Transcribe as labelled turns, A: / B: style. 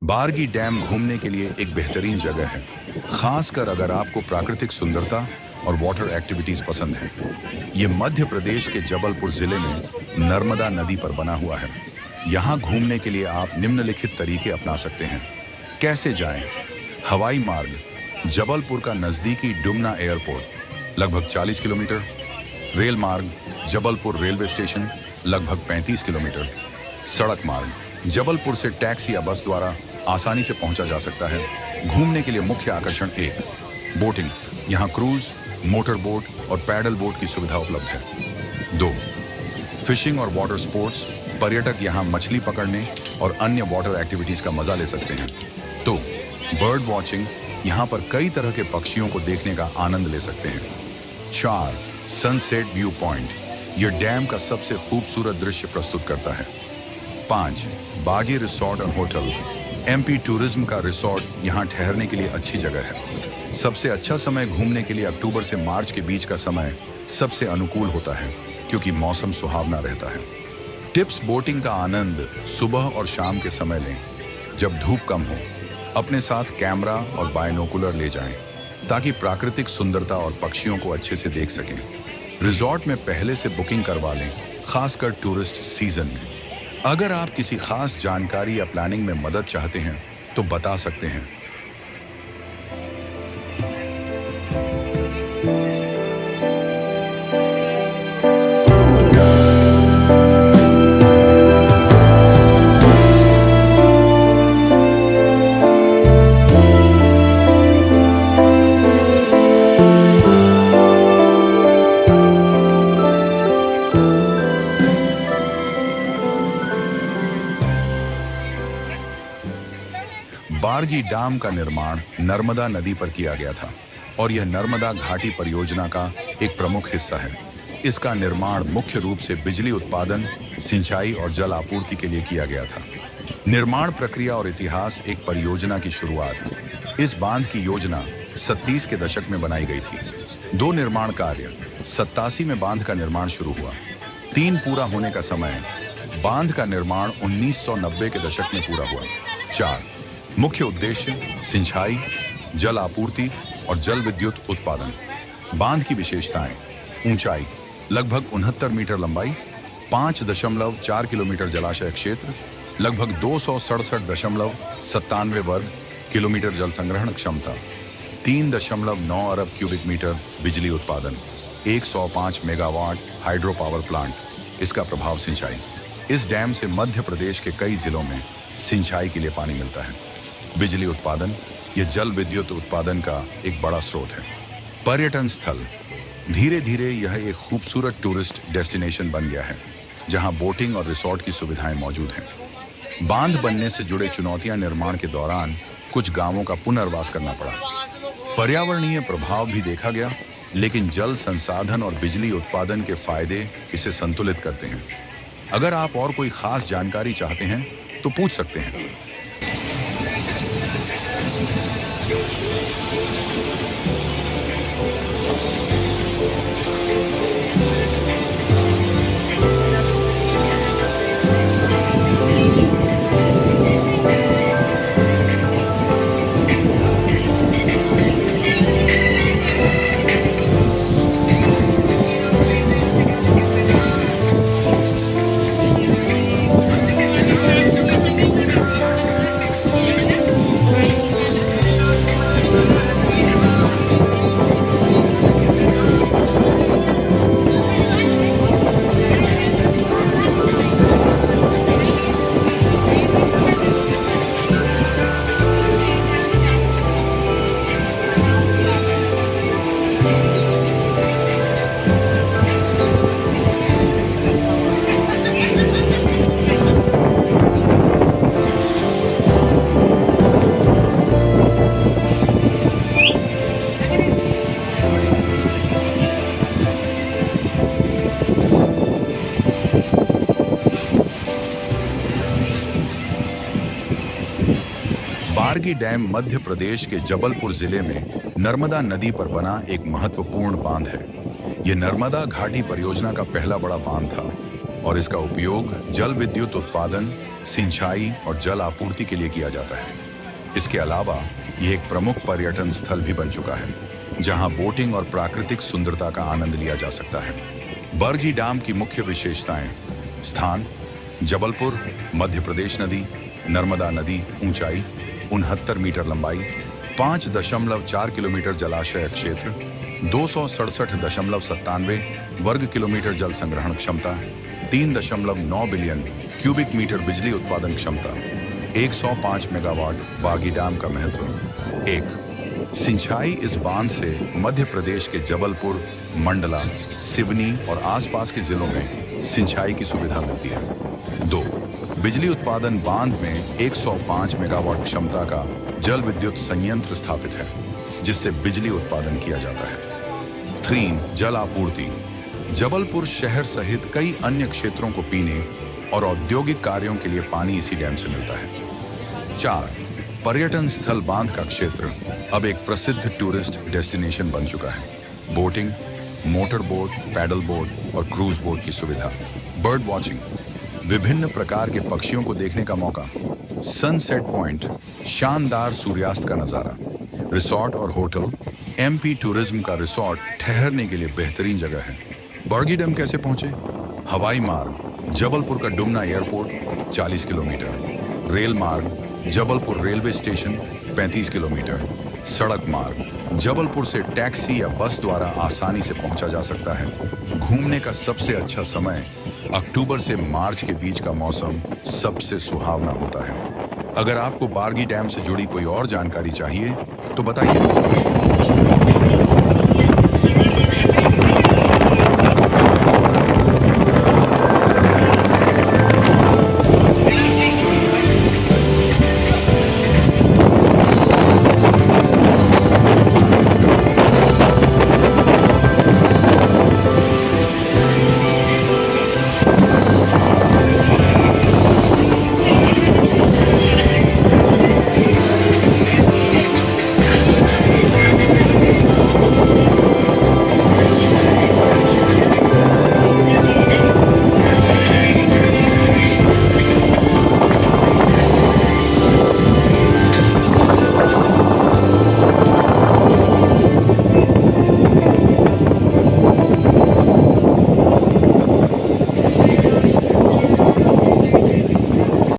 A: बारगी dam घूमने के लिए एक बेहतरीन जगह है, खासकर अगर आपको प्राकृतिक सुंदरता और वाटर एक्टिविटीज पसंद हैं। ये मध्य प्रदेश के जबलपुर जिले में नर्मदा नदी पर बना हुआ है। यहाँ घूमने के लिए आप निम्नलिखित तरीके अपना सकते हैं। कैसे जाएं? हवाई मार्ग जबलपुर का नजदीकी डुमना एयरपोर्ट लगभग 40 किलोमीटर। रेल मार्ग जबलपुर रेलवे स्टेशन लगभग 35 किलोमीटर। सड़क मार्ग जबलपुर से टैक्सी या बस द्वारा आसानी से पहुंचा जा सकता है। घूमने के लिए मुख्य आकर्षण 1 बोटिंग, यहाँ क्रूज, मोटर बोट और पैडल बोट की सुविधा उपलब्ध है। 2 फिशिंग और वाटर स्पोर्ट्स, पर्यटक यहाँ मछली पकड़ने और अन्य वाटर एक्टिविटीज का मजा ले सकते हैं। तो बर्ड वॉचिंग, यहाँ पर कई तरह के पक्षियों को देखने का आनंद ले सकते हैं। 4 सनसेट व्यू पॉइंट, यह डैम का सबसे खूबसूरत दृश्य प्रस्तुत करता है। 5 बाजी रिसोर्ट और होटल, एमपी टूरिज्म का रिसोर्ट यहाँ ठहरने के लिए अच्छी जगह है। सबसे अच्छा समय घूमने के लिए अक्टूबर से मार्च के बीच का समय सबसे अनुकूल होता है, क्योंकि मौसम सुहावना रहता है। टिप्स, बोटिंग का आनंद सुबह और शाम के समय लें, जब धूप कम हो। अपने साथ कैमरा और बायनोकुलर ले जाएं, ताकि प्राकृतिक सुंदरता और पक्षियों को अच्छे से देख सकें। रिजॉर्ट में पहले से बुकिंग करवा लें, खासकर टूरिस्ट सीजन में। अगर आप किसी खास जानकारी या प्लानिंग में मदद चाहते हैं तो बता सकते हैं। बारगी डैम का निर्माण नर्मदा नदी पर किया गया था और यह नर्मदा घाटी परियोजना का एक प्रमुख हिस्सा है। इसका निर्माण मुख्य रूप से बिजली उत्पादन, सिंचाई और जल आपूर्ति के लिए किया गया था। निर्माण प्रक्रिया और इतिहास। एक परियोजना की शुरुआत इस बांध की योजना 37 के दशक में बनाई गई थी। 2 निर्माण कार्य। 87 में बांध का निर्माण शुरू हुआ। 3 पूरा होने का समय। बांध का निर्माण 1990 के दशक में पूरा हुआ। 4 मुख्य उद्देश्य सिंचाई, जल आपूर्ति और जल विद्युत उत्पादन। बांध की विशेषताएं: ऊंचाई लगभग 69 मीटर, लंबाई 5.4 किलोमीटर, जलाशय क्षेत्र लगभग 267.97 वर्ग किलोमीटर, जल संग्रहण क्षमता 3.9 अरब क्यूबिक मीटर, बिजली उत्पादन 105 मेगावाट हाइड्रो पावर प्लांट। इसका प्रभाव सिंचाई। इस डैम से मध्य प्रदेश के कई जिलों में सिंचाई के लिए पानी मिलता है। बिजली उत्पादन, यह जल विद्युत उत्पादन का एक बड़ा स्रोत है। पर्यटन स्थल, धीरे धीरे यह एक खूबसूरत टूरिस्ट डेस्टिनेशन बन गया है, जहां बोटिंग और रिसोर्ट की सुविधाएं मौजूद हैं। बांध बनने से जुड़े चुनौतियां: निर्माण के दौरान कुछ गांवों का पुनर्वास करना पड़ा। पर्यावरणीय प्रभाव भी देखा गया, लेकिन जल संसाधन और बिजली उत्पादन के फायदे इसे संतुलित करते हैं। अगर आप और कोई खास जानकारी चाहते हैं तो पूछ सकते हैं। बारगी डैम मध्य प्रदेश के जबलपुर जिले में नर्मदा नदी पर बना एक महत्वपूर्ण बांध है। यह नर्मदा घाटी परियोजना का पहला बड़ा बांध था और इसका उपयोग जल विद्युत उत्पादन, सिंचाई और जल आपूर्ति के लिए किया जाता है। इसके अलावा यह एक प्रमुख पर्यटन स्थल भी बन चुका है, जहां बोटिंग और प्राकृतिक सुंदरता का आनंद लिया जा सकता है। बरगी डैम की मुख्य विशेषताएं: स्थान जबलपुर, मध्य प्रदेश नदी, नर्मदा नदी, ऊंचाई 69 मीटर, लंबाई 5.4 किलोमीटर, जलाशय क्षेत्र 267.97 वर्ग किलोमीटर, जल संग्रहण क्षमता 3.9 बिलियन क्यूबिक मीटर, बिजली उत्पादन क्षमता 105 मेगावाट। बागी डैम का महत्व: 1. सिंचाई: इस बांध से मध्य प्रदेश के जबलपुर, मंडला, सिवनी और आसपास के जिलों में सिंचाई की सुविधा मिलती है। 2. बिजली उत्पादन: बांध में 105 मेगावाट क्षमता का जल विद्युत संयंत्र स्थापित है, जिससे बिजली उत्पादन किया जाता है। 3. जल आपूर्ति: जबलपुर शहर सहित कई अन्य क्षेत्रों को पीने और औद्योगिक कार्यों के लिए पानी इसी डैम से मिलता है। 4. पर्यटन स्थल: बांध का क्षेत्र अब एक प्रसिद्ध टूरिस्ट डेस्टिनेशन बन चुका है। Boating, motor boat, paddle boat और क्रूज बोट की सुविधा। बर्ड वॉचिंग: विभिन्न प्रकार के पक्षियों को देखने का मौका। सनसेट पॉइंट: शानदार सूर्यास्त का नजारा। रिसोर्ट और होटल: एमपी टूरिज्म का रिसोर्ट ठहरने के लिए बेहतरीन जगह है। बरगी डैम कैसे पहुंचे? हवाई मार्ग: जबलपुर का डुमना एयरपोर्ट 40 किलोमीटर। रेल मार्ग: जबलपुर रेलवे स्टेशन 35 किलोमीटर। सड़क मार्ग: जबलपुर से टैक्सी या बस द्वारा आसानी से पहुंचा जा सकता है। घूमने का सबसे अच्छा समय अक्टूबर से मार्च के बीच का मौसम सबसे सुहावना होता है। अगर आपको बारगी डैम से जुड़ी कोई और जानकारी चाहिए तो बताइए।